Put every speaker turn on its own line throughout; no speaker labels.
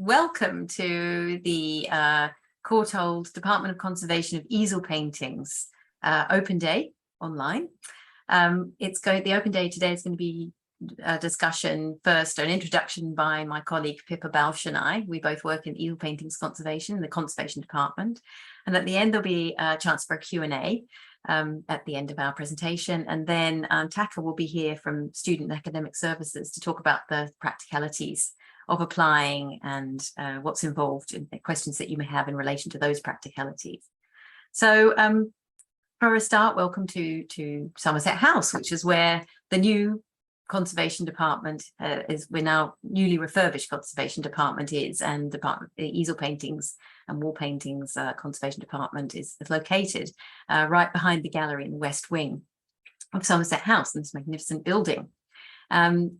welcome to the Courtauld Department of Conservation of Easel Paintings open day online. The open day today is going to be a discussion first, an introduction by my colleague Pippa Bausch and I. We both work in easel paintings conservation in the Conservation Department. And at the end, there'll be a chance for a Q&A at the end of our presentation. And then Taka will be here from Student and Academic Services to talk about the practicalities of applying and what's involved in the questions that you may have in relation to those practicalities. So for a start, welcome to Somerset House, which is where the new Conservation Department we're now newly refurbished Conservation Department is, and the Easel Paintings and Wall Paintings Conservation Department is located right behind the gallery in the West Wing of Somerset House in this magnificent building.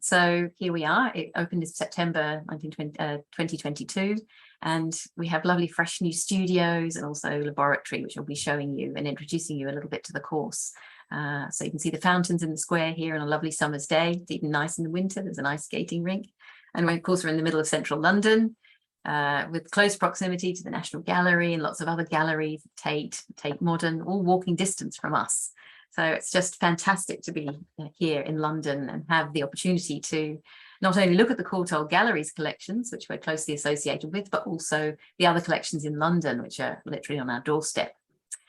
So here we are. It opened in September 2022, and we have lovely fresh new studios and also laboratory, which I'll be showing you and introducing you a little bit to the course. So you can see the fountains in the square here on a lovely summer's day. It's even nice in the winter. There's an ice skating rink. And of course, we're in the middle of central London with close proximity to the National Gallery and lots of other galleries, Tate Modern, all walking distance from us. So it's just fantastic to be here in London and have the opportunity to not only look at the Courtauld Gallery's collections, which we're closely associated with, but also the other collections in London, which are literally on our doorstep.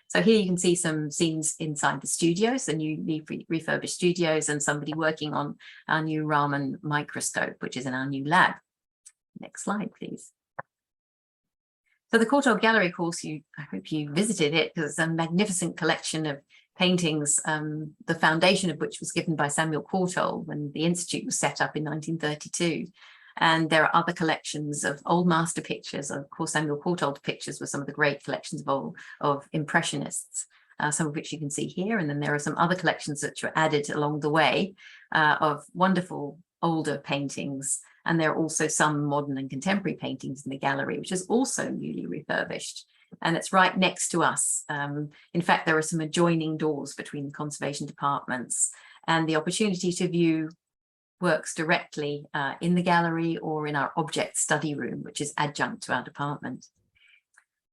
So here you can see some scenes inside the studios, the newly refurbished studios, and somebody working on our new Raman microscope, which is in our new lab. Next slide, please. So the Courtauld Gallery, of course, I hope you visited it, because it's a magnificent collection of paintings, the foundation of which was given by Samuel Courtauld when the Institute was set up in 1932. And there are other collections of old master pictures. Of course, Samuel Courtauld pictures were some of the great collections of Impressionists, some of which you can see here. And then there are some other collections that were added along the way of wonderful older paintings. And there are also some modern and contemporary paintings in the gallery, which is also newly refurbished. And it's right next to us. In fact, there are some adjoining doors between the conservation departments, and the opportunity to view works directly in the gallery or in our object study room, which is adjunct to our department.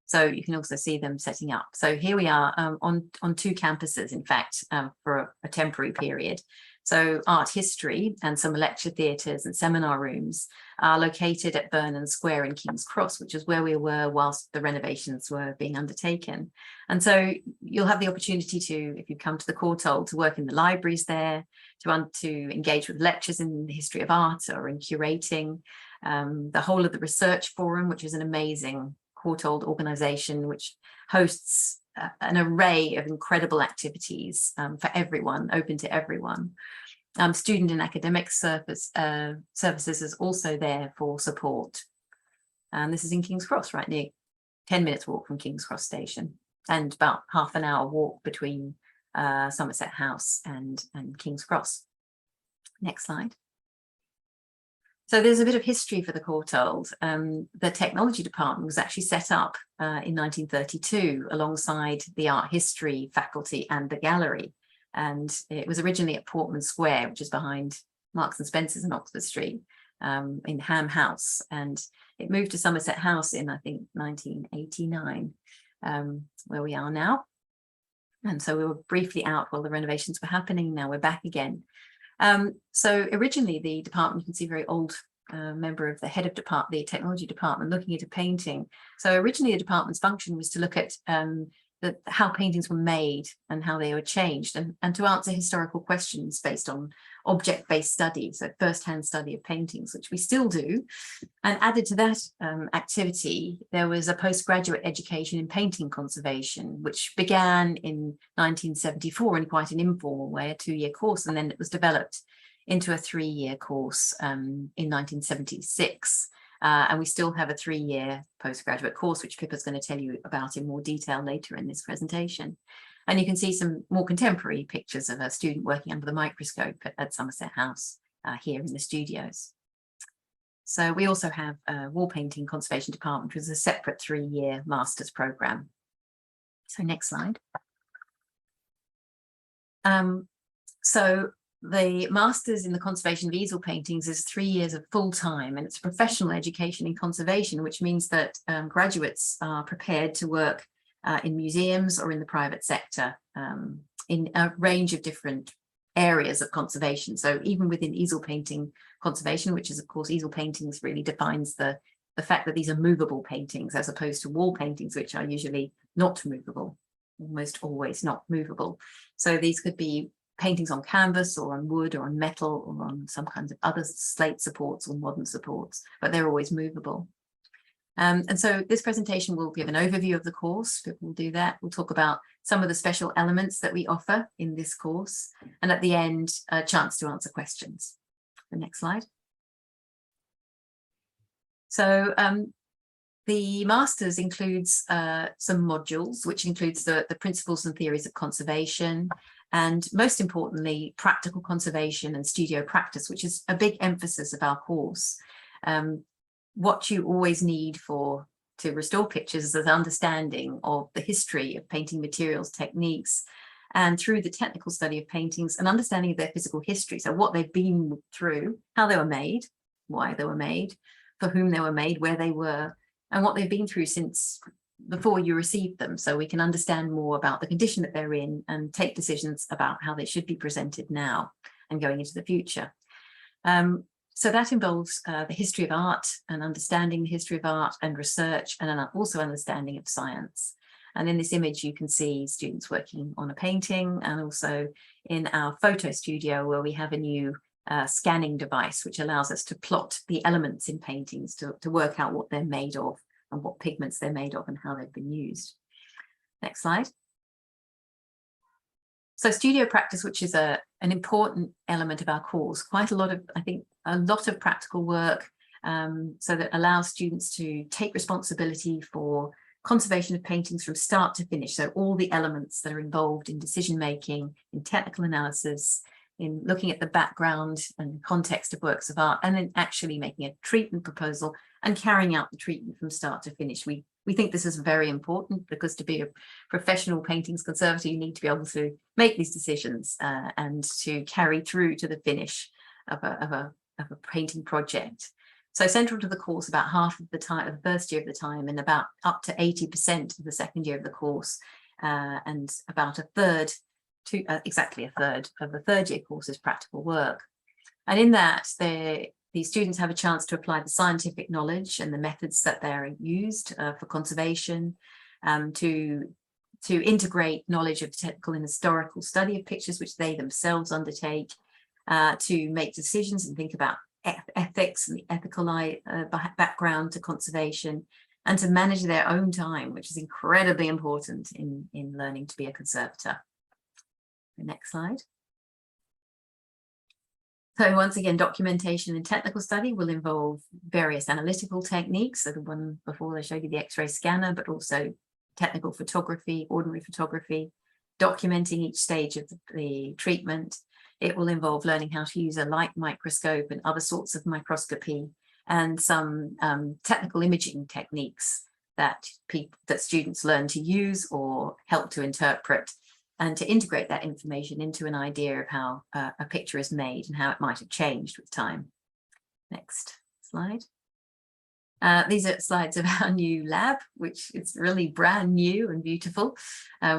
So you can also see them setting up. So here we are on two campuses, in fact, for a temporary period. So art history and some lecture theatres and seminar rooms are located at Vernon Square in King's Cross, which is where we were whilst the renovations were being undertaken. And so you'll have the opportunity to, if you come to the Courtauld, to work in the libraries there, to engage with lectures in the history of art or in curating, the whole of the research forum, which is an amazing Courtauld organisation which hosts an array of incredible activities for everyone, open to everyone. Student and academic services is also there for support. And this is in King's Cross, right near 10 minutes walk from King's Cross station, and about half an hour walk between Somerset House and King's Cross. Next slide. So there's a bit of history for the Courtauld. The technology department was actually set up in 1932 alongside the art history faculty and the gallery. And it was originally at Portman Square, which is behind Marks and Spencer's in Oxford Street, in Ham House. And it moved to Somerset House in, I think, 1989, where we are now. And so we were briefly out while the renovations were happening. Now we're back again. So originally the department, you can see very old member of the head of the technology department looking at a painting. So originally the department's function was to look at how paintings were made and how they were changed, and to answer historical questions based on object-based study, so first-hand study of paintings, which we still do. And added to that activity, there was a postgraduate education in painting conservation, which began in 1974 in quite an informal way, a 2-year course, and then it was developed into a 3-year course in 1976. And we still have a 3-year postgraduate course, which Pippa's going to tell you about in more detail later in this presentation. And you can see some more contemporary pictures of a student working under the microscope at Somerset House here in the studios. So we also have a wall painting conservation department, which is a separate 3-year master's programme. So next slide. So The Masters in the Conservation of Easel Paintings is 3 years of full-time, and it's professional education in conservation, which means that graduates are prepared to work in museums or in the private sector in a range of different areas of conservation. So even within easel painting conservation, which is of course easel paintings really defines the fact that these are movable paintings as opposed to wall paintings, which are usually not movable, almost always not movable. So these could be paintings on canvas or on wood or on metal or on some kinds of other slate supports or modern supports, but they're always movable. And so this presentation will give an overview of the course. We'll do that. We'll talk about some of the special elements that we offer in this course. And at the end, a chance to answer questions. The next slide. So the Masters includes some modules, which includes the principles and theories of conservation, and most importantly, practical conservation and studio practice, which is a big emphasis of our course. What you always need to restore pictures is an understanding of the history of painting materials, techniques, and through the technical study of paintings, an understanding of their physical history. So what they've been through, how they were made, why they were made, for whom they were made, where they were, and what they've been through since before you received them, so we can understand more about the condition that they're in and take decisions about how they should be presented now and going into the future. So that involves the history of art and understanding the history of art and research, and also understanding of science. And in this image, you can see students working on a painting, and also in our photo studio where we have a new scanning device, which allows us to plot the elements in paintings to work out what they're made of and what pigments they're made of and how they've been used. Next slide. So studio practice, which is an important element of our course, quite a lot of, I think, a lot of practical work, so that allows students to take responsibility for conservation of paintings from start to finish. So all the elements that are involved in decision making, in technical analysis, in looking at the background and context of works of art, and then actually making a treatment proposal and carrying out the treatment from start to finish. We think this is very important, because to be a professional paintings conservator, you need to be able to make these decisions and to carry through to the finish of a painting project. So central to the course, about half of the time of the first year of the time, and about up to 80% of the second year of the course, and about a third to exactly a third of the third year course is practical work. And in that, the students have a chance to apply the scientific knowledge and the methods that they're used for conservation, to integrate knowledge of technical and historical study of pictures, which they themselves undertake, to make decisions and think about ethics and the ethical background to conservation, and to manage their own time, which is incredibly important in learning to be a conservator. The next slide. So once again, documentation and technical study will involve various analytical techniques. So the one before, I showed you the X-ray scanner, but also technical photography, ordinary photography, documenting each stage of the treatment. It will involve learning how to use a light microscope and other sorts of microscopy, and some technical imaging techniques that students learn to use or help to interpret, and to integrate that information into an idea of how a picture is made and how it might have changed with time. Next slide. These are slides of our new lab, which is really brand new and beautiful.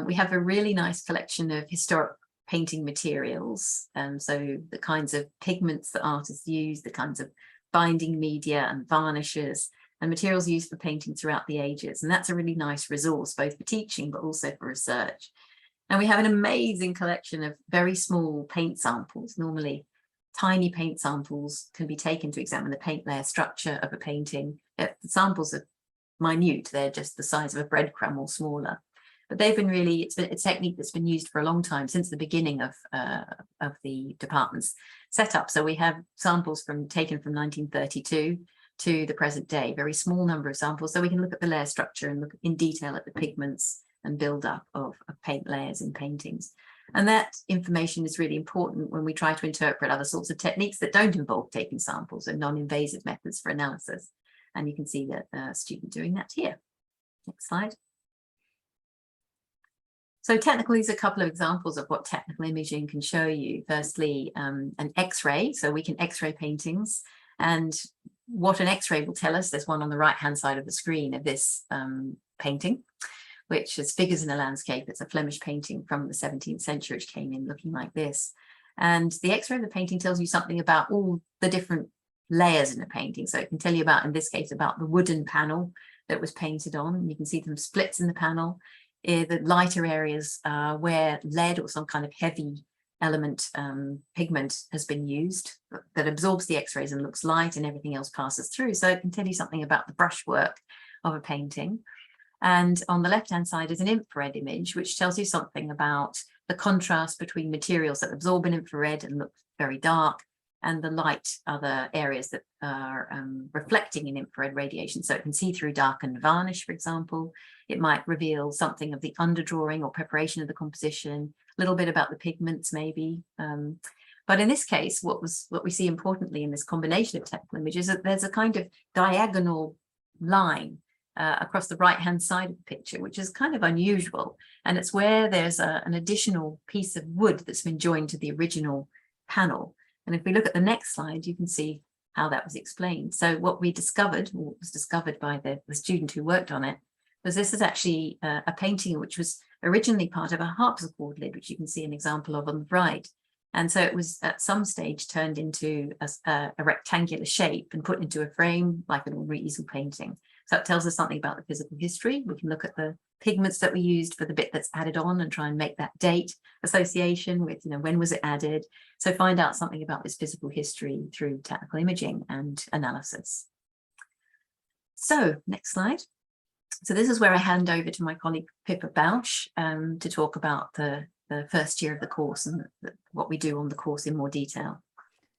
We have a really nice collection of historic painting materials. So the kinds of pigments that artists use, the kinds of binding media and varnishes, and materials used for painting throughout the ages. And that's a really nice resource, both for teaching, but also for research. And we have an amazing collection of very small paint samples. Normally, tiny paint samples can be taken to examine the paint layer structure of a painting. The samples are minute, they're just the size of a breadcrumb or smaller. But they've been it's a technique that's been used for a long time, since the beginning of the department's setup. So we have samples taken from 1932 to the present day, very small number of samples, so we can look at the layer structure and look in detail at the pigments and build up of paint layers in paintings. And that information is really important when we try to interpret other sorts of techniques that don't involve taking samples and non-invasive methods for analysis. And you can see that student doing that here. Next slide. So technically, there's a couple of examples of what technical imaging can show you. Firstly, an X-ray, so we can X-ray paintings, and what an X-ray will tell us, there's one on the right-hand side of the screen of this painting, which is Figures in a Landscape. It's a Flemish painting from the 17th century, which came in looking like this. And the X-ray of the painting tells you something about all the different layers in the painting. So it can tell you about, in this case, about the wooden panel that was painted on. You can see some splits in the panel. The lighter areas where lead or some kind of heavy element pigment has been used that absorbs the X-rays and looks light, and everything else passes through. So it can tell you something about the brushwork of a painting. And on the left-hand side is an infrared image, which tells you something about the contrast between materials that absorb an infrared and look very dark, and the light other areas that are reflecting in infrared radiation. So it can see through darkened varnish, for example. It might reveal something of the underdrawing or preparation of the composition, a little bit about the pigments maybe. But in this case, what we see importantly in this combination of technical images is that there's a kind of diagonal line across the right-hand side of the picture, which is kind of unusual. And it's where there's an additional piece of wood that's been joined to the original panel. And if we look at the next slide, you can see how that was explained. So what we discovered, or what was discovered by the student who worked on it, was this is actually a painting which was originally part of a harpsichord lid, which you can see an example of on the right. And so it was at some stage turned into a rectangular shape and put into a frame like an ordinary easel painting. So it tells us something about the physical history. We can look at the pigments that we used for the bit that's added on and try and make that date association with, when was it added? So find out something about this physical history through technical imaging and analysis. So next slide. So this is where I hand over to my colleague Pippa Bausch to talk about the first year of the course and what we do on the course in more detail.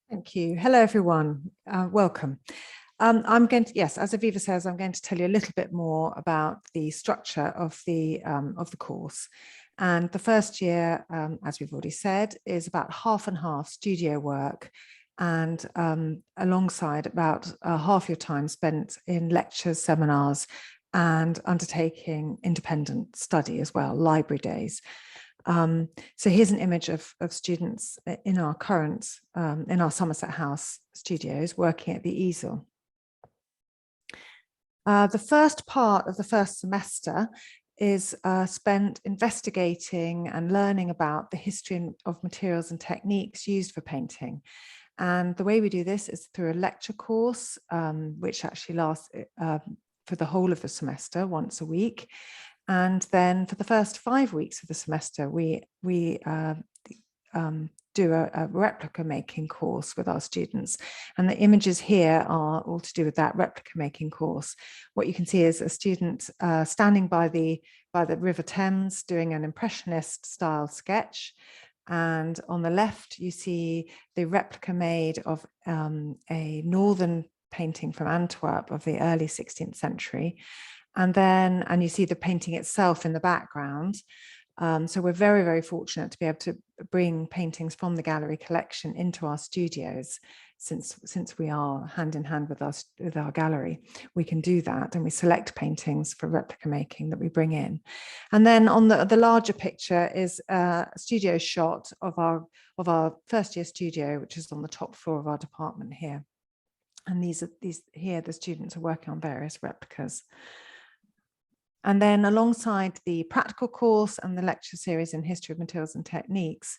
Thank you. Hello, everyone. Welcome. I'm going to, yes, as Aviva says, I'm going to tell you a little bit more about the structure of the course. And the first year, as we've already said, is about half and half studio work, and alongside about half your time spent in lectures, seminars, and undertaking independent study as well, library days. So here's an image of students in our current, in our Somerset House studios working at the easel. The first part of the first semester is spent investigating and learning about the history of materials and techniques used for painting. And the way we do this is through a lecture course, which actually lasts for the whole of the semester, once a week. And then for the first 5 weeks of the semester, we do a replica making course with our students. And the images here are all to do with that replica making course. What you can see is a student standing by the River Thames doing an impressionist style sketch. And on the left, you see the replica made of a northern painting from Antwerp of the early 16th century. And you see the painting itself in the background. So we're very, very fortunate to be able to bring paintings from the gallery collection into our studios. Since we are hand in hand with our gallery, we can do that, and we select paintings for replica making that we bring in. And then on the larger picture is a studio shot of our first year studio, which is on the top floor of our department here. And here the students are working on various replicas. And then alongside the practical course and the lecture series in History of Materials and Techniques,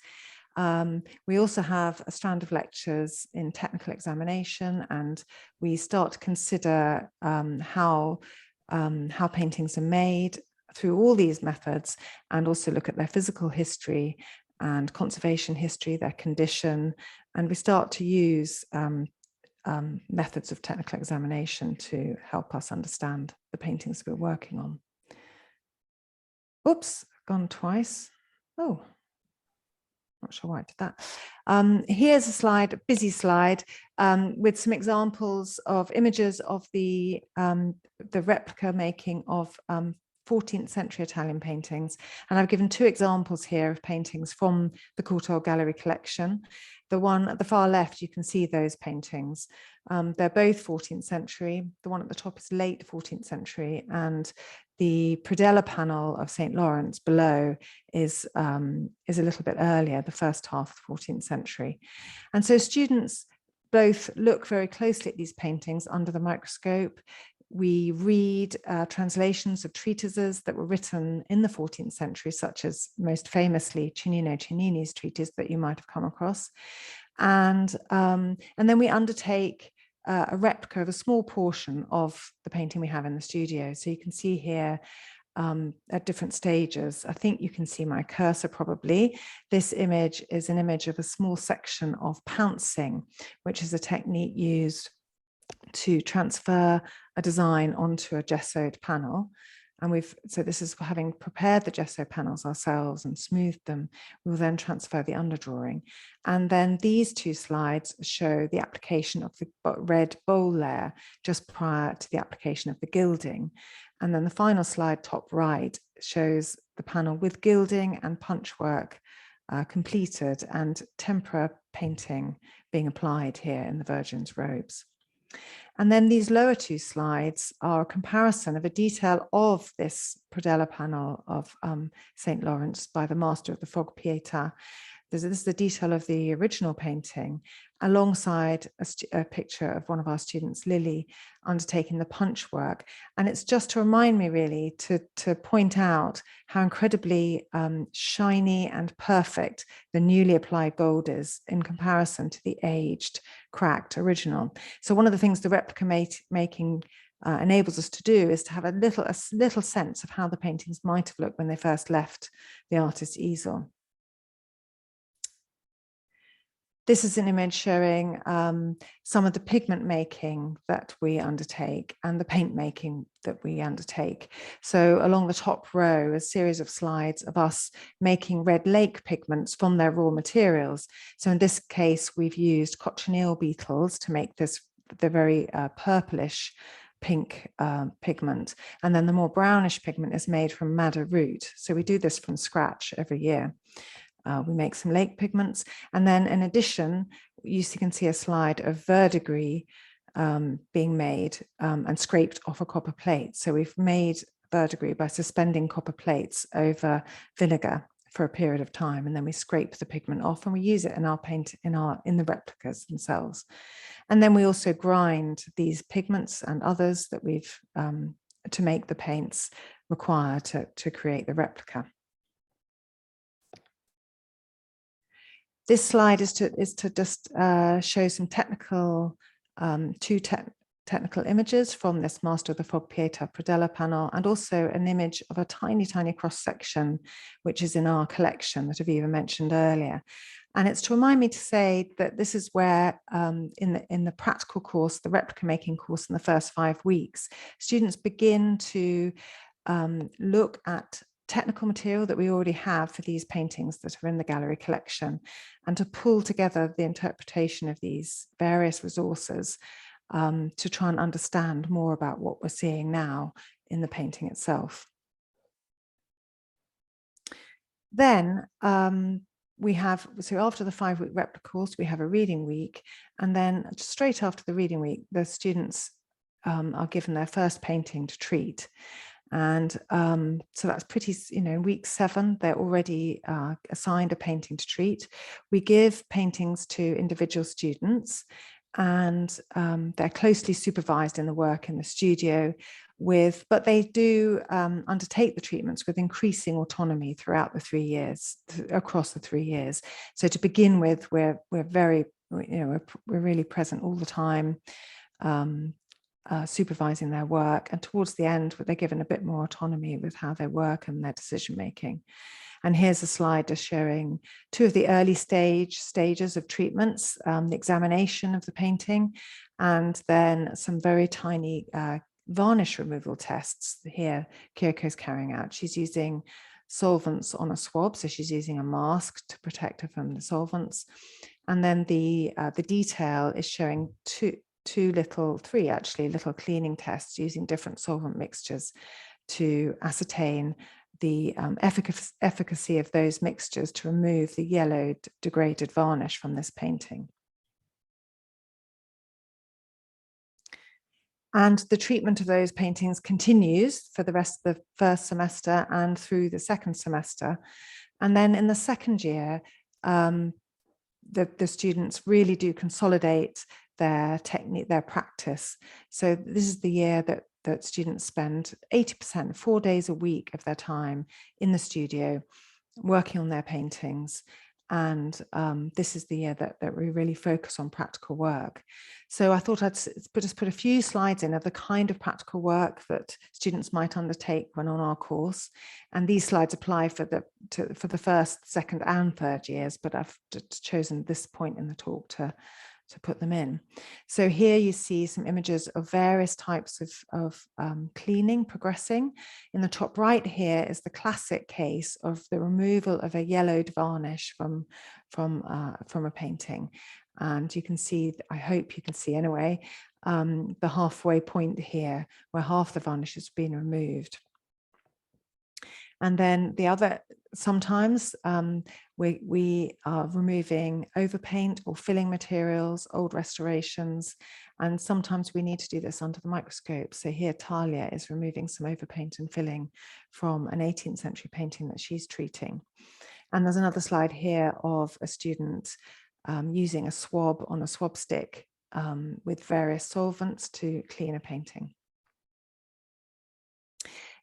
we also have a strand of lectures in technical examination, and we start to consider how paintings are made through all these methods, and also look at their physical history and conservation history, their condition, and we start to use methods of technical examination to help us understand the paintings we're working on. Oops, gone twice. Oh, not sure why I did that. Here's a slide, a busy slide, with some examples of images of the replica making of 14th century Italian paintings. And I've given two examples here of paintings from the Courtauld Gallery collection. the one at the far left, you can see those paintings. They're both 14th century. The one at the top is late 14th century, and the predella panel of St. Lawrence below is a little bit earlier, the first half of the 14th century. And so students both look very closely at these paintings under the microscope. We read translations of treatises that were written in the 14th century, such as most famously Cennino Cennini's treatise that you might have come across. And then we undertake a replica of a small portion of the painting we have in the studio. So you can see here at different stages. I think you can see my cursor probably. This image is an image of a small section of pouncing, which is a technique used to transfer a design onto a gessoed panel. And so this is having prepared the gesso panels ourselves and smoothed them, we'll then transfer the underdrawing. And then these two slides show the application of the red bowl layer just prior to the application of the gilding. And then the final slide, top right, shows the panel with gilding and punchwork completed and tempera painting being applied here in the Virgin's robes. And then these lower two slides are a comparison of a detail of this predella panel of St. Lawrence by the master of the Fog Pietà. This is the detail of the original painting, alongside a picture of one of our students, Lily, undertaking the punch work. And it's just to remind me really to point out how incredibly shiny and perfect the newly applied gold is in comparison to the aged, cracked original. So one of the things the replica making enables us to do is to have a little sense of how the paintings might have looked when they first left the artist's easel. This is an image showing some of the pigment making that we undertake and the paint making that we undertake. So along the top row, a series of slides of us making red lake pigments from their raw materials. So in this case, we've used cochineal beetles to make the very purplish pink pigment. And then the more brownish pigment is made from madder root. So we do this from scratch every year. We make some lake pigments. And then in addition, you can see a slide of verdigris being made and scraped off a copper plate. So we've made verdigris by suspending copper plates over vinegar for a period of time, and then we scrape the pigment off and we use it in our paint in the replicas themselves. And then we also grind these pigments and others that we've to make the paints required to create the replica. This slide is to just show some technical, technical images from this Master of the Fog Pietà predella panel, and also an image of a tiny, tiny cross section, which is in our collection that Aviva mentioned earlier. And it's to remind me to say that this is where in the practical course, the replica making course in the first 5 weeks, students begin to look at technical material that we already have for these paintings that are in the gallery collection, and to pull together the interpretation of these various resources to try and understand more about what we're seeing now in the painting itself. Then we have, so after the 5-week replica course, we have a reading week, and then straight after the reading week, the students are given their first painting to treat. And so that's pretty, in week 7, they're already assigned a painting to treat. We give paintings to individual students, and they're closely supervised in the work in the studio but they do undertake the treatments with increasing autonomy throughout the 3 years, across the 3 years. So to begin with, we're very, we're really present all the time, supervising their work, and towards the end they're given a bit more autonomy with how they work and their decision making. And here's a slide just showing 2 of the early stages of treatments, the examination of the painting, and then some very tiny varnish removal tests. Here Kyoko's carrying out. She's using solvents on a swab, so she's using a mask to protect her from the solvents. And then the detail is showing 3 little cleaning tests using different solvent mixtures to ascertain efficacy of those mixtures to remove the yellowed degraded varnish from this painting. And the treatment of those paintings continues for the rest of the first semester and through the second semester. And then in the second year, the students really do consolidate their technique, their practice. So this is the year that students spend 80%, 4 days a week of their time in the studio, working on their paintings. And this is the year that we really focus on practical work. So I thought I'd just put a few slides in of the kind of practical work that students might undertake when on our course. And these slides apply for the first, second and third years, but I've chosen this point in the talk to put them in. So here you see some images of various types of cleaning progressing. In the top right here is the classic case of the removal of a yellowed varnish from a painting. And you can see, I hope you can see anyway, the halfway point here where half the varnish has been removed. And then the other, sometimes we are removing overpaint or filling materials, old restorations, and sometimes we need to do this under the microscope. So here Talia is removing some overpaint and filling from an 18th century painting that she's treating. And there's another slide here of a student using a swab on a swab stick with various solvents to clean a painting.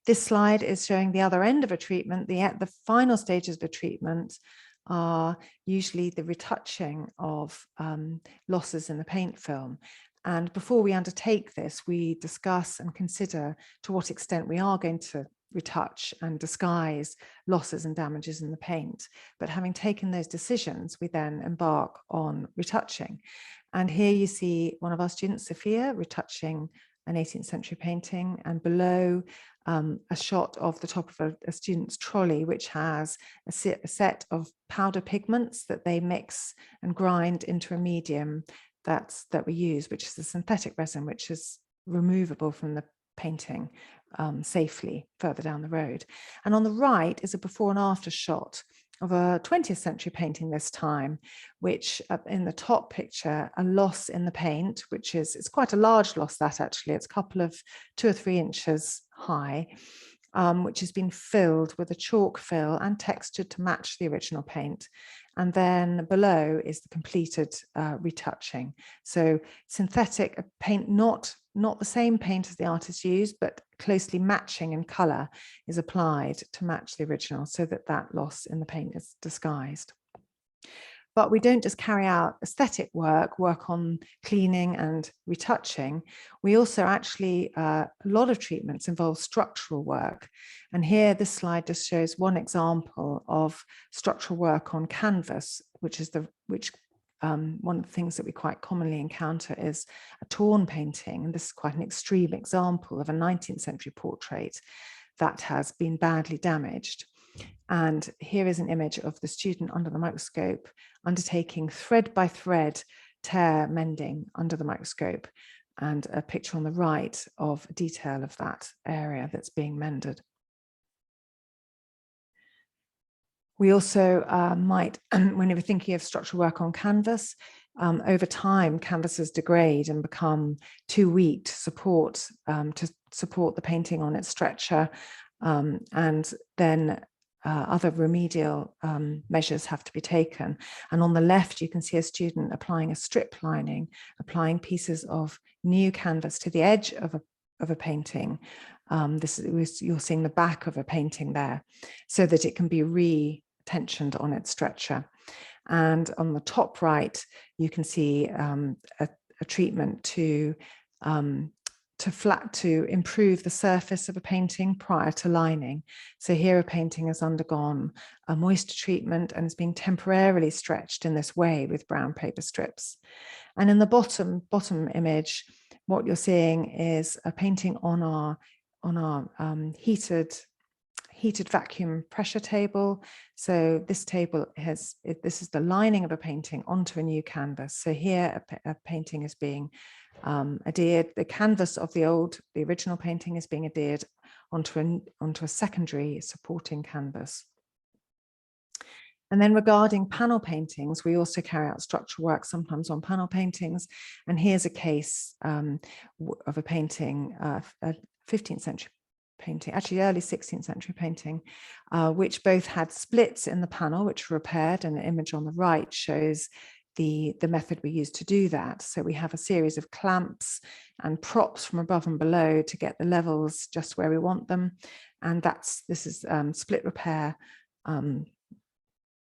This slide is showing the other end of a treatment. The final stages of a treatment are usually the retouching of losses in the paint film. And before we undertake this, we discuss and consider to what extent we are going to retouch and disguise losses and damages in the paint. But having taken those decisions, we then embark on retouching. And here you see one of our students, Sophia, retouching an 18th century painting, and below a shot of the top of a student's trolley, which has a set of powder pigments that they mix and grind into a medium that we use, which is a synthetic resin, which is removable from the painting safely further down the road. And on the right is a before and after shot of a 20th century painting this time, which in the top picture, a loss in the paint, which is, it's quite a large loss that actually, it's a couple of 2 or 3 inches high, which has been filled with a chalk fill and textured to match the original paint. And then below is the completed retouching. So synthetic paint, not the same paint as the artist used, but closely matching in color is applied to match the original so that that loss in the paint is disguised. But we don't just carry out aesthetic work on cleaning and retouching. We also actually, a lot of treatments involve structural work. And here, this slide just shows one example of structural work on canvas, which is one of the things that we quite commonly encounter is a torn painting. And this is quite an extreme example of a 19th century portrait that has been badly damaged. And here is an image of the student under the microscope undertaking thread by thread tear mending under the microscope, and a picture on the right of a detail of that area that's being mended. We also might, when we're thinking of structural work on canvas, over time, canvases degrade and become too weak to support the painting on its stretcher, and then other remedial measures have to be taken. And on the left, you can see a student applying a strip lining, applying pieces of new canvas to the edge of a painting. You're seeing the back of a painting there, so that it can be re-tensioned on its stretcher. And on the top right, you can see a treatment to improve the surface of a painting prior to lining. So here a painting has undergone a moisture treatment and is being temporarily stretched in this way with brown paper strips. And in the bottom image, what you're seeing is a painting on our heated vacuum pressure table. So this table this is the lining of a painting onto a new canvas. So here a painting is being adhered. The canvas of the original painting is being adhered onto a secondary supporting canvas. And then regarding panel paintings, we also carry out structural work sometimes on panel paintings. And here's a case of a painting, a 15th century painting, actually early 16th century painting, which both had splits in the panel, which were repaired, and the image on the right shows the method we used to do that. So we have a series of clamps and props from above and below to get the levels just where we want them. And this is split repair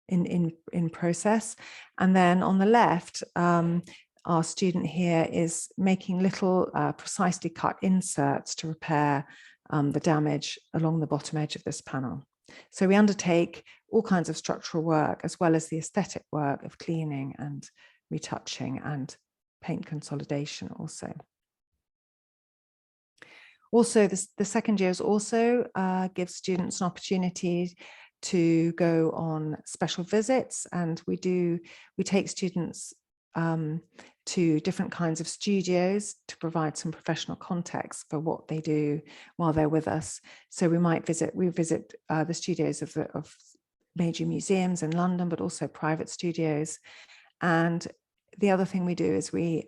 in process. And then on the left, our student here is making little precisely cut inserts to repair the damage along the bottom edge of this panel. So we undertake all kinds of structural work, as well as the aesthetic work of cleaning and retouching and paint consolidation also. Also, the second years also give students an opportunity to go on special visits, and we take students to different kinds of studios to provide some professional context for what they do while they're with us. So we visit the studios of major museums in London, but also private studios. And the other thing we do is we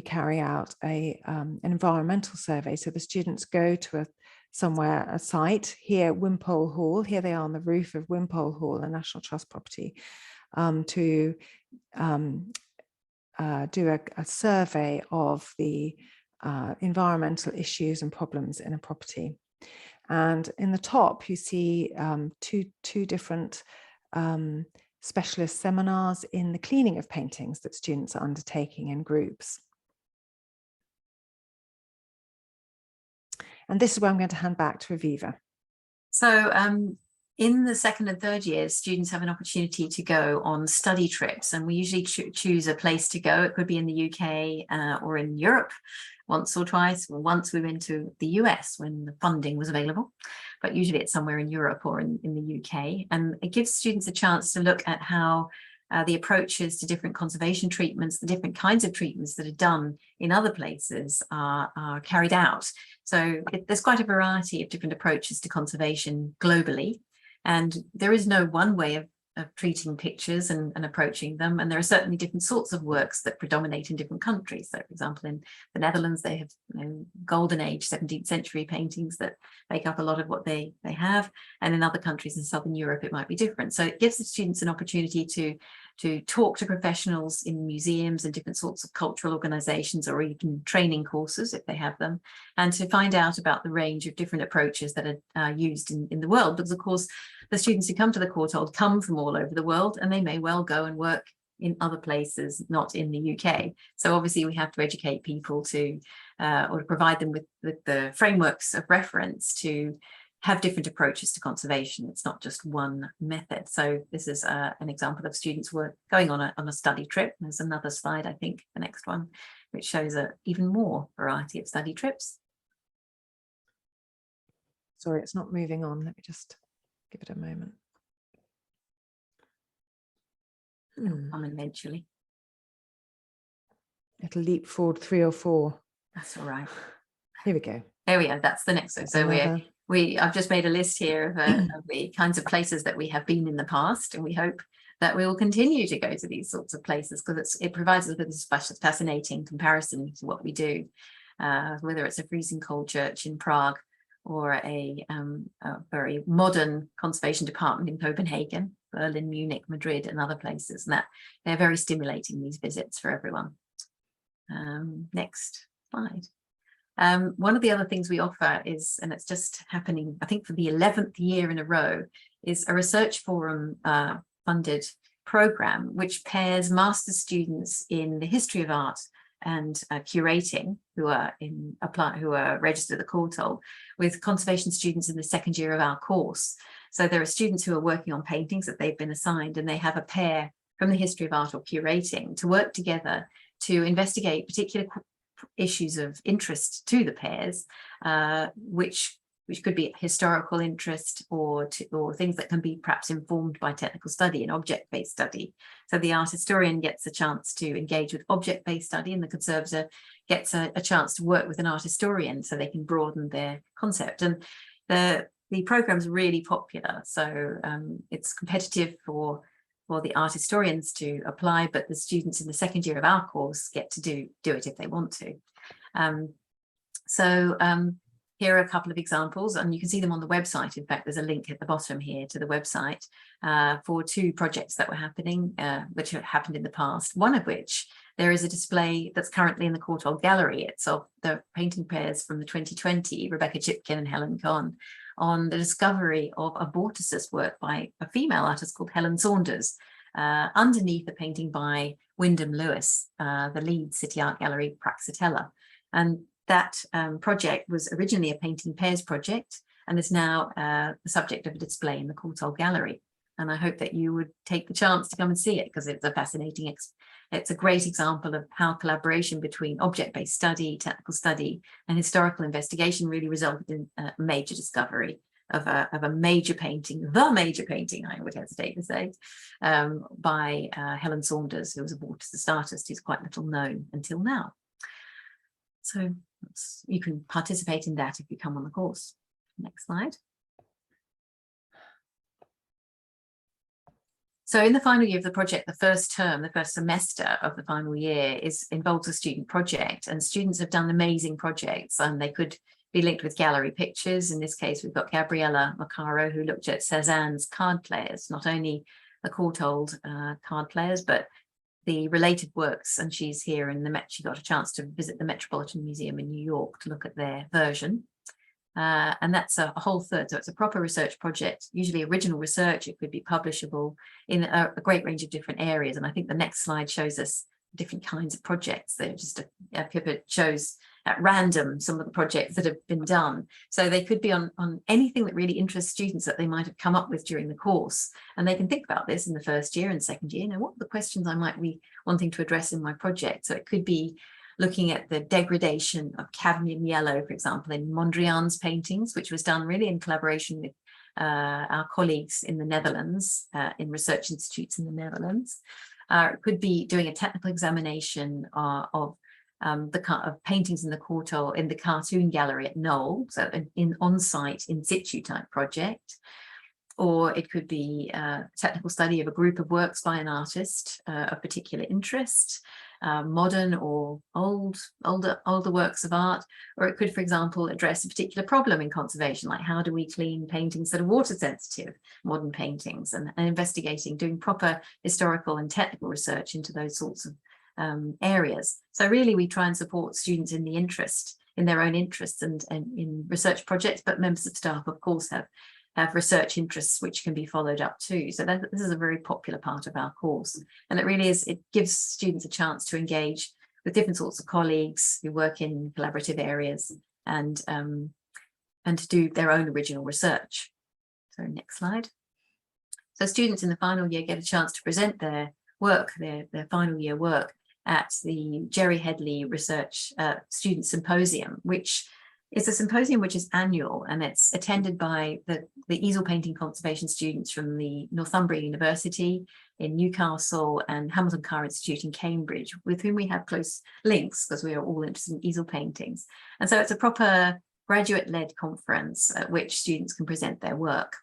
carry out an environmental survey. So the students go to a site here, Wimpole Hall. Here they are on the roof of Wimpole Hall, a National Trust property, to do a survey of the environmental issues and problems in a property. And in the top, you see two different specialist seminars in the cleaning of paintings that students are undertaking in groups. And this is where I'm going to hand back to Aviva.
So in the second and third years, students have an opportunity to go on study trips, and we usually choose a place to go. It could be in the UK or in Europe once or twice. Well, once we went to the US when the funding was available, but usually it's somewhere in Europe or in the UK. And it gives students a chance to look at how the approaches to different conservation treatments, the different kinds of treatments that are done in other places are carried out. So there's quite a variety of different approaches to conservation globally. And there is no one way of treating pictures and approaching them. And there are certainly different sorts of works that predominate in different countries. So, for example, in the Netherlands, they have golden age 17th century paintings that make up a lot of what they have. And in other countries in Southern Europe, it might be different. So it gives the students an opportunity to talk to professionals in museums and different sorts of cultural organizations, or even training courses if they have them, and to find out about the range of different approaches that are used in the world. Because of course, the students who come to the Courtauld come from all over the world, and they may well go and work in other places, not in the UK. So obviously we have to educate people to, or to provide them with the frameworks of reference to have different approaches to conservation. It's not just one method. So this is an example of students who are going on a study trip. There's another slide, I think, the next one, which shows an even more variety of study trips.
Sorry, it's not moving on. Let me just give it a moment.
Come eventually.
It'll leap forward 3 or 4.
That's all right.
Here we go.
There we are. That's the next one. So I've just made a list here of the kinds of places that we have been in the past, and we hope that we will continue to go to these sorts of places, because it provides us with a fascinating comparison to what we do, whether it's a freezing cold church in Prague or a very modern conservation department in Copenhagen, Berlin, Munich, Madrid, and other places. And that they're very stimulating, these visits, for everyone. Next slide. One of the other things we offer is, and it's just happening, I think for the 11th year in a row, is a research forum funded program which pairs master's students in the history of art and curating who are registered at the Courtauld with conservation students in the second year of our course. So there are students who are working on paintings that they've been assigned, and they have a pair from the history of art or curating to work together to investigate particular issues of interest to the pairs, which which could be historical interest or things that can be perhaps informed by technical study and object-based study. So the art historian gets a chance to engage with object-based study, and the conservator gets a chance to work with an art historian so they can broaden their concept. And the program's really popular, so it's competitive for the art historians to apply, but the students in the second year of our course get to do it if they want to. Here are a couple of examples, and you can see them on the website. In fact, there's a link at the bottom here to the website for two projects that were happening, which have happened in the past, one of which there is a display that's currently in the Courtauld Gallery. It's of the painting pairs from the 2020, Rebecca Chipkin and Helen Conn, on the discovery of a Borticus work by a female artist called Helen Saunders, underneath a painting by Wyndham Lewis, the Leeds City Art Gallery, Praxitella. And that project was originally a painting pairs project and is now the subject of a display in the Courtauld Gallery. And I hope that you would take the chance to come and see it, because it's a fascinating, it's a great example of how collaboration between object-based study, technical study, and historical investigation really resulted in a major discovery of a major painting, the major painting, I would hesitate to say, by Helen Saunders, who was a Borticus artist who's quite little known until now. So you can participate in that if you come on the course. Next slide. So in the final year of the project, the first term, the first semester of the final year involves a student project, and students have done amazing projects, and they could be linked with gallery pictures. In this case, we've got Gabriella Maccaro, who looked at Cézanne's card players, not only the Courtauld card players, but the related works. And she's here in the Met. She got a chance to visit the Metropolitan Museum in New York to look at their version. And that's a whole third. So it's a proper research project, usually original research. It could be publishable in a great range of different areas. And I think the next slide shows us different kinds of projects. They're just a pivot shows at random some of the projects that have been done. So they could be on anything that really interests students that they might have come up with during the course. And they can think about this in the first year and second year. You know, what are the questions I might be wanting to address in my project? So it could be looking at the degradation of cadmium yellow, for example, in Mondrian's paintings, which was done really in collaboration with our colleagues in the Netherlands, in research institutes in the Netherlands. It could be doing a technical examination of paintings in the Courtauld, in the cartoon gallery at Knoll, so an on-site, in situ type project. Or it could be a technical study of a group of works by an artist of particular interest, modern or older works of art. Or it could, for example, address a particular problem in conservation, like how do we clean paintings that are water sensitive, modern paintings, and investigating, doing proper historical and technical research into those sorts of areas. So really we try and support students in their own interests and in research projects, but members of staff, of course, have research interests which can be followed up too. So this is a very popular part of our course, and it gives students a chance to engage with different sorts of colleagues who work in collaborative areas and to do their own original research. So next slide. So students in the final year get a chance to present their work, their final year work, at the Gerry Hedley Research Student Symposium, which is a symposium which is annual, and it's attended by the easel painting conservation students from the Northumbria University in Newcastle and Hamilton Carr Institute in Cambridge, with whom we have close links because we are all interested in easel paintings. And so it's a proper graduate-led conference at which students can present their work.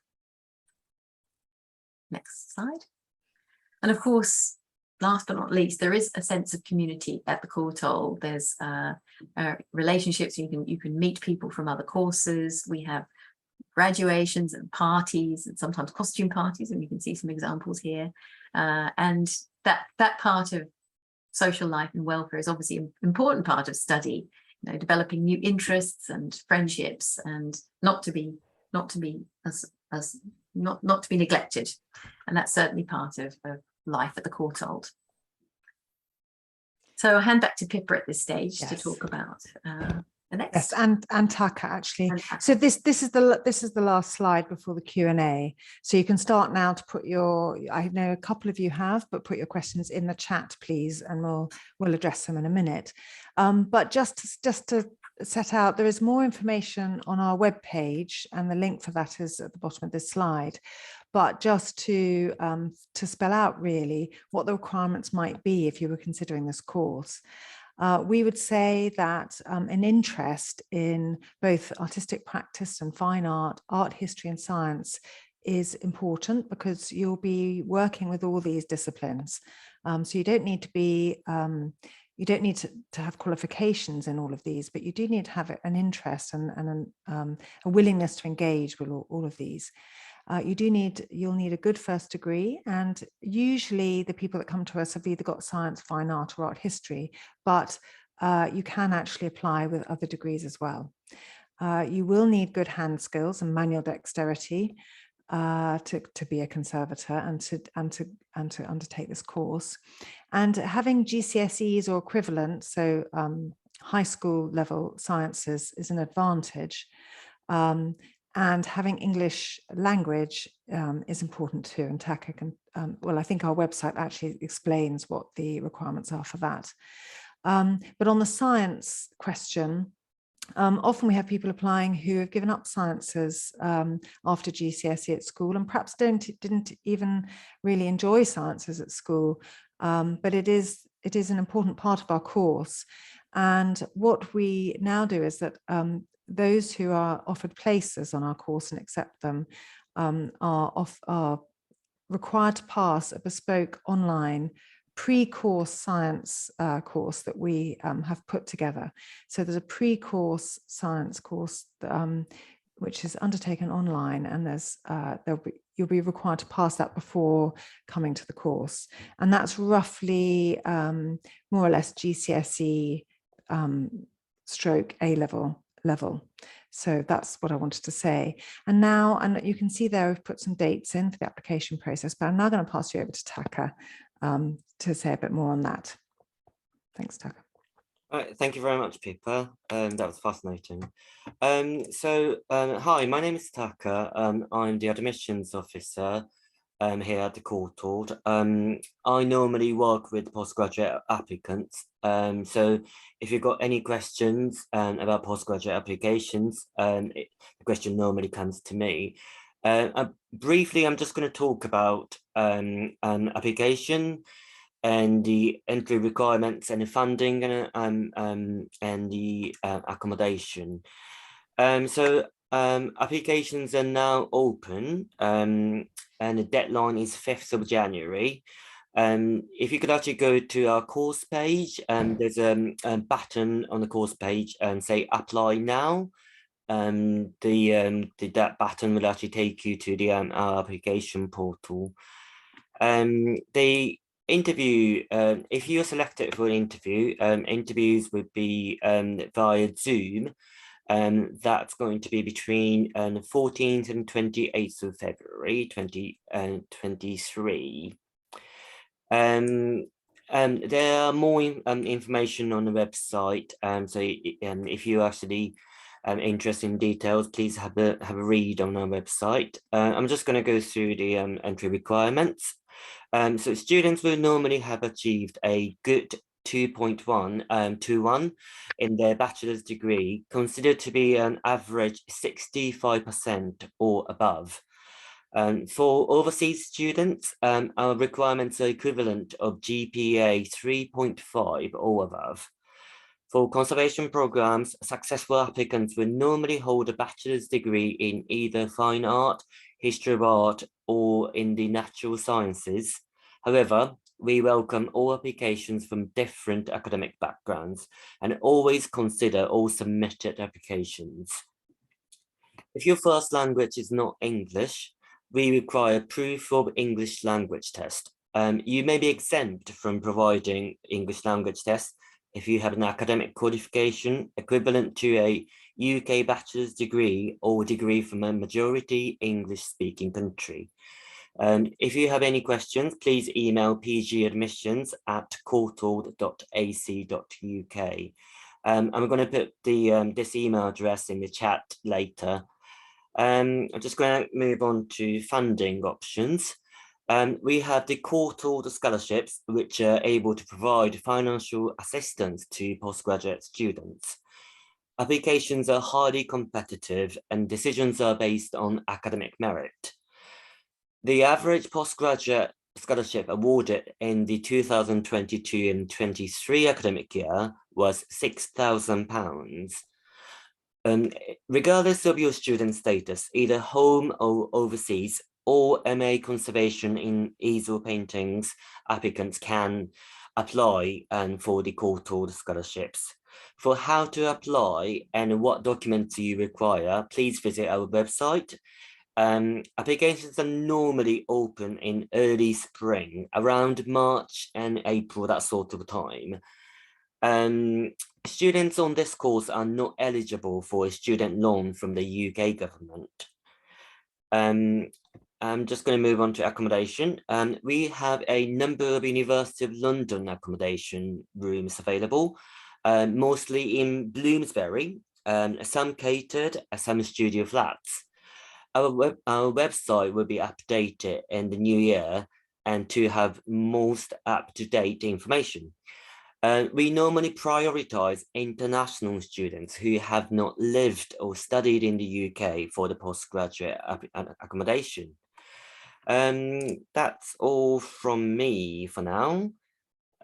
Next slide. And of course, last but not least, there is a sense of community at the Courtauld. There's relationships. You can meet people from other courses. We have graduations and parties, and sometimes costume parties, and you can see some examples here. And that part of social life and welfare is obviously an important part of study. You know, developing new interests and friendships, and not to be neglected. And that's certainly part of life at the Courtauld. So I'll hand back to Pippa at this stage to talk about the next.
Yes, and Taka actually. So this is the last slide before the Q&A. So you can start now to put I know a couple of you have, but put your questions in the chat, please, and we'll address them in a minute. But just to set out, there is more information on our webpage, and the link for that is at the bottom of this slide. But just to spell out really what the requirements might be if you were considering this course. We would say that an interest in both artistic practice and fine art, art history and science is important, because you'll be working with all these disciplines. So you don't need to be, you don't need to have qualifications in all of these, but you do need to have an interest and a willingness to engage with all of these. You'll need a good first degree, and usually the people that come to us have either got science, fine art or art history, but you can actually apply with other degrees as well. You will need good hand skills and manual dexterity to be a conservator and to undertake this course. And having GCSEs or equivalent, so high school level sciences, is an advantage. And having English language is important too. And Taka can, well, I think our website actually explains what the requirements are for that. But on the science question, often we have people applying who have given up sciences after GCSE at school, and perhaps didn't even really enjoy sciences at school. But it is an important part of our course. And what we now do is that those who are offered places on our course and accept them are required to pass a bespoke online pre-course science course that we have put together. So there's a pre-course science course which is undertaken online, and you'll be required to pass that before coming to the course. And that's roughly more or less GCSE stroke A-level level. So that's what I wanted to say. And now, and you can see there, we've put some dates in for the application process, but I'm now going to pass you over to Taka to say a bit more on that. Thanks, Taka.
All right, thank you very much, Pippa. That was fascinating. Hi, my name is Taka. I'm the admissions officer here at the Courtauld. I normally work with postgraduate applicants. So if you've got any questions about postgraduate applications, the question normally comes to me. Briefly, I'm just going to talk about an application and the entry requirements and the funding and the accommodation. Applications are now open, and the deadline is 5th of January. If you could actually go to our course page, there's a button on the course page and say apply now. That button will actually take you to our application portal. The interview, if you're selected for an interview, interviews would be via Zoom. That's going to be between the 14th and 28th of February 2023. There are more information on the website. So if you're actually interested in details, please have a read on our website. I'm just going to go through the entry requirements. So students will normally have achieved a good 2.1 in their bachelor's degree, considered to be an average 65% or above. For overseas students, our requirements are equivalent of GPA 3.5 or above. For conservation programs, successful applicants will normally hold a bachelor's degree in either fine art, history of art, or in the natural sciences. However, we welcome all applications from different academic backgrounds and always consider all submitted applications. If your first language is not English, we require proof of English language test. You may be exempt from providing English language tests if you have an academic qualification equivalent to a UK bachelor's degree or degree from a majority English-speaking country. If you have any questions, please email pg.admissions@courtauld.ac.uk. I'm going to put this email address in the chat later. I'm just going to move on to funding options. We have the Courtauld scholarships, which are able to provide financial assistance to postgraduate students. Applications are highly competitive and decisions are based on academic merit. The average postgraduate scholarship awarded in the 2022 and 23 academic year was £6,000. Regardless of your student status, either home or overseas, or MA Conservation in Easel Paintings applicants can apply for the Courtauld scholarships. For how to apply and what documents you require, please visit our website. Applications are normally open in early spring, around March and April, that sort of time. Students on this course are not eligible for a student loan from the UK government. I'm just going to move on to accommodation. We have a number of University of London accommodation rooms available, mostly in Bloomsbury, some catered, some studio flats. Our website will be updated in the new year and to have most up-to-date information. We normally prioritize international students who have not lived or studied in the UK for the postgraduate accommodation. That's all from me for now.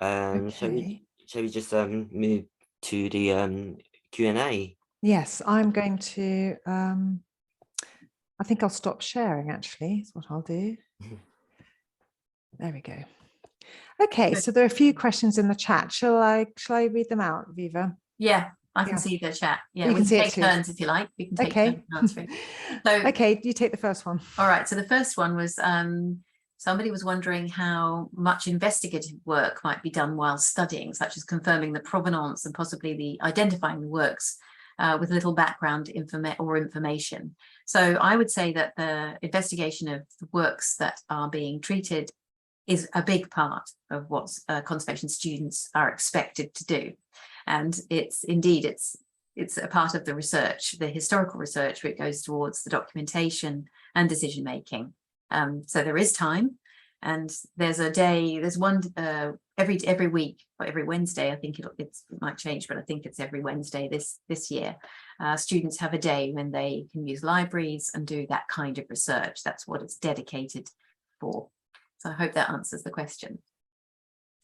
Okay.
Shall we just move to the Q&A?
Yes, I'm going to, I think I'll stop sharing actually, is what I'll do. There we go. Okay, so there are a few questions in the chat. Shall I read them out, Viva?
Yeah, I can
Yeah.
see the chat. Yeah,
You
we
can see it
take
too.
turns if you like. We can take
Okay.
turns answering. So,
Okay, you take the first one.
all right. So the first one was somebody was wondering how much investigative work might be done while studying, such as confirming the provenance and possibly the identifying the works with little background information. So I would say that the investigation of the works that are being treated is a big part of what conservation students are expected to do. And it's a part of the research, the historical research, which goes towards the documentation and decision making. So there is time, and there's a day, there's one every week or every Wednesday. I think it might change, but I think it's every Wednesday this year. Students have a day when they can use libraries and do that kind of research. That's what it's dedicated for. So I hope that answers the question.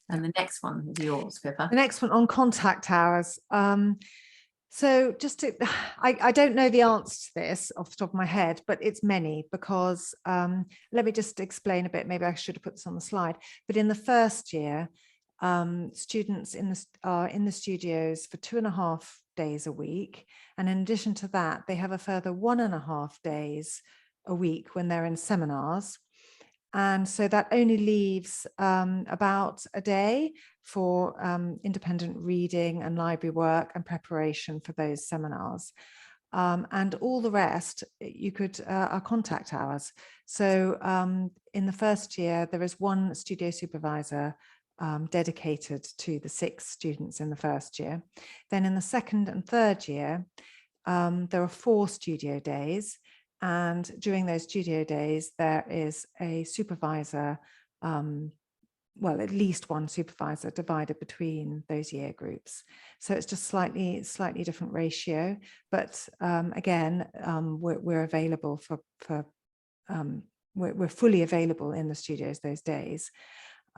And the next one is yours, Pippa.
The next one on contact hours. So just to, I don't know the answer to this off the top of my head, but it's many because let me just explain a bit. Maybe I should have put this on the slide. But in the first year, students are in the studios for 2.5 days a week. And in addition to that, they have a further 1.5 days a week when they're in seminars. And so that only leaves about a day for independent reading and library work and preparation for those seminars. And all the rest you could are contact hours. So in the first year, there is one studio supervisor dedicated to the 6 students in the first year. Then in the second and third year, there are 4 studio days. And during those studio days, there is a supervisor, well, at least one supervisor divided between those year groups. So it's just slightly different ratio. But again, we're available we're fully available in the studios those days.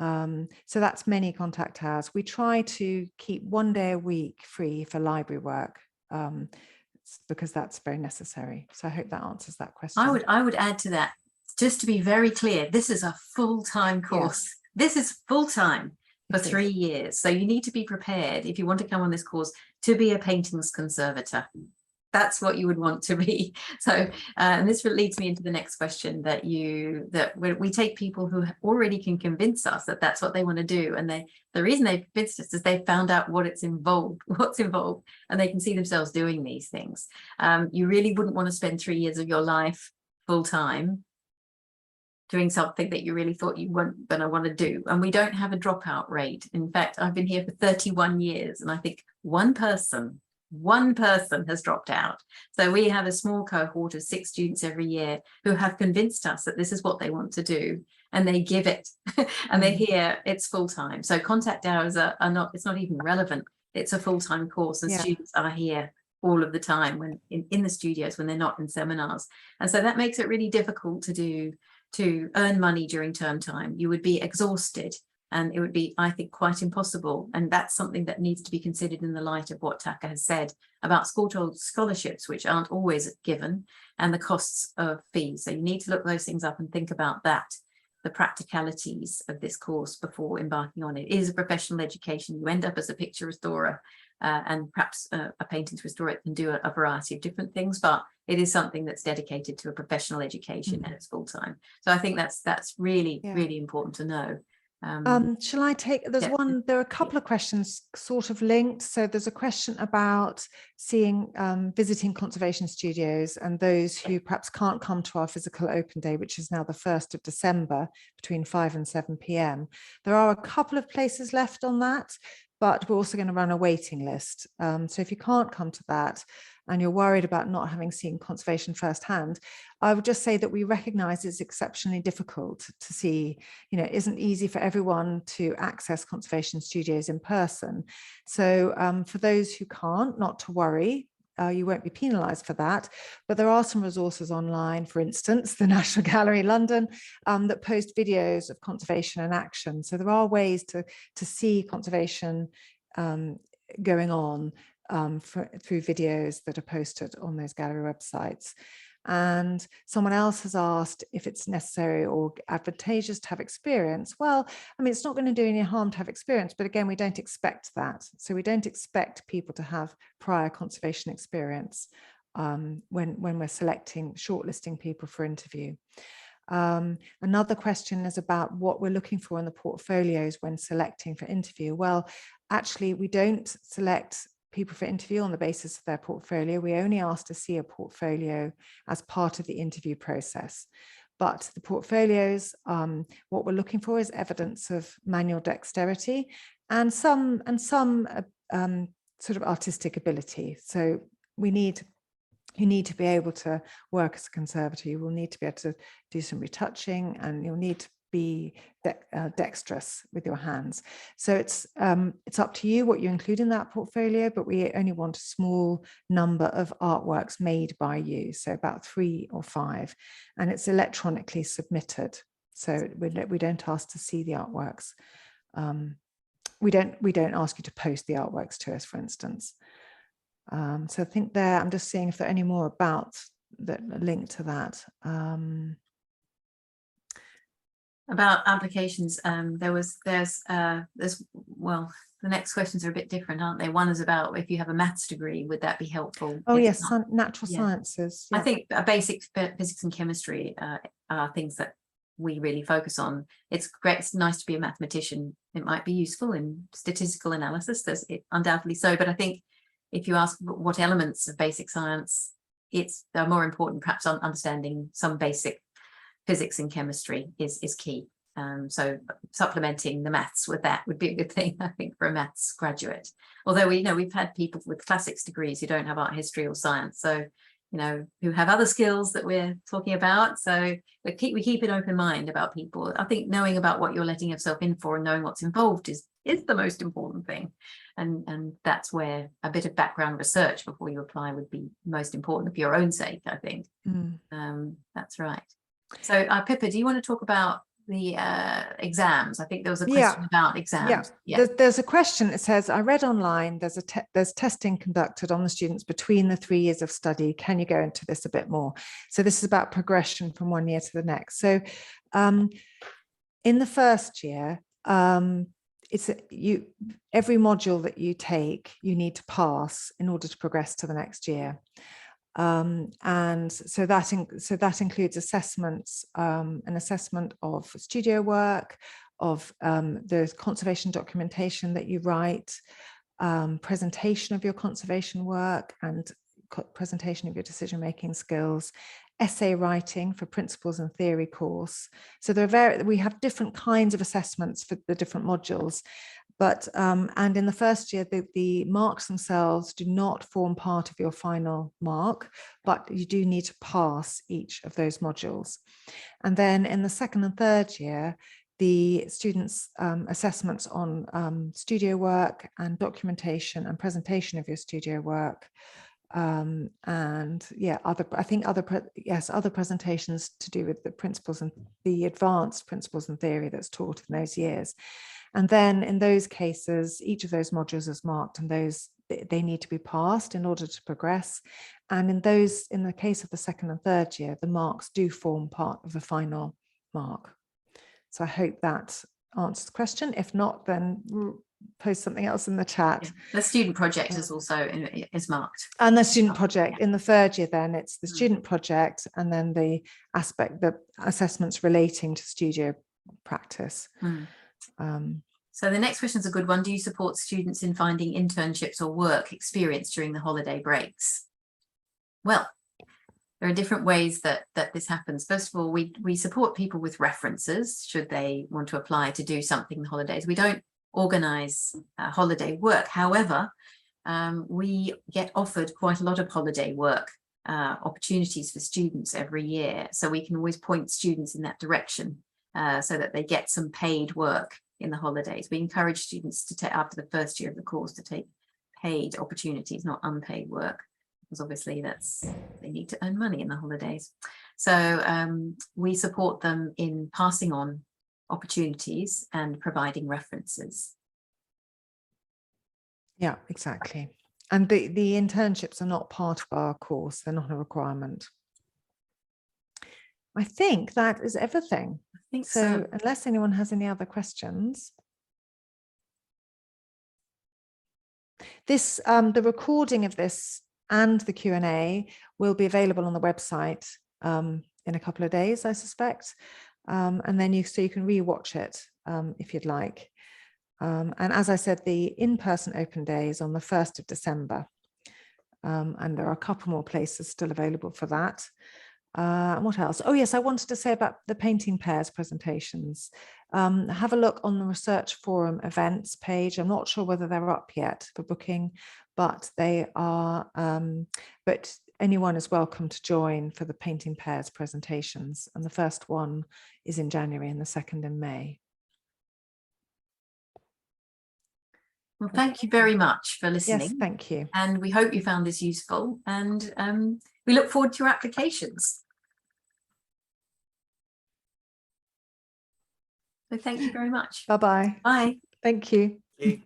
So that's many contact hours. We try to keep 1 day a week free for library work. Because that's very necessary. So I hope that answers that question.
I would add to that, just to be very clear, this is a full-time course. Yes. This is full-time for 3 years. So you need to be prepared, if you want to come on this course, to be a paintings conservator. That's what you would want to be. So, and this leads me into the next question, that we take people who already can convince us that that's what they want to do, and the reason they've convinced us is they've found out what's involved, and they can see themselves doing these things. You really wouldn't want to spend 3 years of your life full time doing something that you really thought you weren't going to want to do. And we don't have a dropout rate. In fact, I've been here for 31 years, and I think one person has dropped out. So we have a small cohort of 6 students every year who have convinced us that this is what they want to do, and they give it and they hear it's full-time. So contact hours are not, it's not even relevant. It's a full-time course, and students are here all of the time when in the studios, when they're not in seminars. And so that makes it really difficult to earn money during term time. You would be exhausted, and it would be, I think, quite impossible. And that's something that needs to be considered in the light of what Taka has said about Courtauld scholarships, which aren't always given, and the costs of fees. So you need to look those things up and think about that, the practicalities of this course before embarking on it. It is a professional education. You end up as a picture restorer, and perhaps a paintings restorer can do a variety of different things, but it is something that's dedicated to a professional education and it's full time. So I think that's really, really important to know.
Shall I take, there are a couple of questions sort of linked. So there's a question about visiting conservation studios, and those who perhaps can't come to our physical open day, which is now the 1st of December between 5 and 7 p.m. There are a couple of places left on that, but we're also going to run a waiting list. So if you can't come to that and you're worried about not having seen conservation firsthand, I would just say that we recognize it's exceptionally difficult to see, it isn't easy for everyone to access conservation studios in person. So for those who can't, not to worry. You won't be penalised for that, but there are some resources online, for instance, the National Gallery London, that post videos of conservation in action. So there are ways to see conservation going on through videos that are posted on those gallery websites. And someone else has asked if it's necessary or advantageous to have experience. Well, I mean, it's not going to do any harm to have experience, but again, we don't expect that. So we don't expect people to have prior conservation experience when we're shortlisting people for interview. Another question is about what we're looking for in the portfolios when selecting for interview. Well, actually, we don't select people for interview on the basis of their portfolio. We only ask to see a portfolio as part of the interview process. But the portfolios, what we're looking for is evidence of manual dexterity and some sort of artistic ability. So you need to be able to work as a conservator. You will need to be able to do some retouching, and you'll need to be dexterous with your hands. So it's up to you what you include in that portfolio, but we only want a small number of artworks made by you, so about 3 or 5, and it's electronically submitted. So we don't ask to see the artworks. We don't ask you to post the artworks to us, for instance. So I think I'm just seeing if there are any more about that link to that.
About applications, there's well, the next questions are a bit different, aren't they? One is about if you have a maths degree, would that be helpful?
Oh yes, natural sciences. Yeah.
I think basic physics and chemistry are things that we really focus on. It's great, it's nice to be a mathematician. It might be useful in statistical analysis, there's undoubtedly so, but I think if you ask what elements of basic science, they're more important, perhaps on understanding some basic physics and chemistry is key. So supplementing the maths with that would be a good thing, I think, for a maths graduate. Although we've had people with classics degrees who don't have art history or science, so who have other skills that we're talking about. So we keep an open mind about people. I think knowing about what you're letting yourself in for and knowing what's involved is the most important thing. And that's where a bit of background research before you apply would be most important for your own sake, I think. That's right. So Pippa, do you want to talk about the exams? I think there was a question about exams.
Yeah. There's a question. It says, I read online there's testing conducted on the students between the 3 years of study. Can you go into this a bit more? So this is about progression from one year to the next. So in the first year, every module that you take, you need to pass in order to progress to the next year. And so that includes assessments, an assessment of studio work, of the conservation documentation that you write, presentation of your conservation work, and presentation of your decision-making skills, essay writing for principles and theory course. So we have different kinds of assessments for the different modules. But and in the first year, the marks themselves do not form part of your final mark, but you do need to pass each of those modules. And then in the second and third year, the students' assessments on studio work and documentation and presentation of your studio work and yeah, other presentations to do with the principles and the advanced principles and theory that's taught in those years. And then in those cases, each of those modules is marked, and they need to be passed in order to progress. And in the case of the second and third year, the marks do form part of the final mark. So I hope that answers the question. If not, then post something else in the chat.
Yeah. The student project is also is marked.
And the student project in the third year, then it's the student project, and then the assessments relating to studio practice.
So the next question is a good one. Do you support students in finding internships or work experience during the holiday breaks? Well, there are different ways that this happens. First of all, we support people with references should they want to apply to do something in the holidays. We don't organise holiday work. However, we get offered quite a lot of holiday work opportunities for students every year. So we can always point students in that direction so that they get some paid work in the holidays. We encourage students to take, after the first year of the course, to take paid opportunities, not unpaid work, because obviously they need to earn money in the holidays. So we support them in passing on opportunities and providing references.
Yeah, exactly. And the internships are not part of our course. They're not a requirement. I think that is everything.
I think
so. Unless anyone has any other questions. The recording of this and the Q&A will be available on the website in a couple of days, I suspect. And then you can re-watch it if you'd like. And as I said, the in-person open day is on the 1st of December. And there are a couple more places still available for that. What else? Oh yes, I wanted to say about the painting pairs presentations. Have a look on the Research Forum events page. I'm not sure whether they're up yet for booking, but they are. But anyone is welcome to join for the painting pairs presentations. And the first one is in January and the second in May.
Well, thank you very much for listening.
Yes, thank you.
And we hope you found this useful, and we look forward to your applications. So thank you very much.
Bye-bye.
Bye.
Thank you.
Thank you.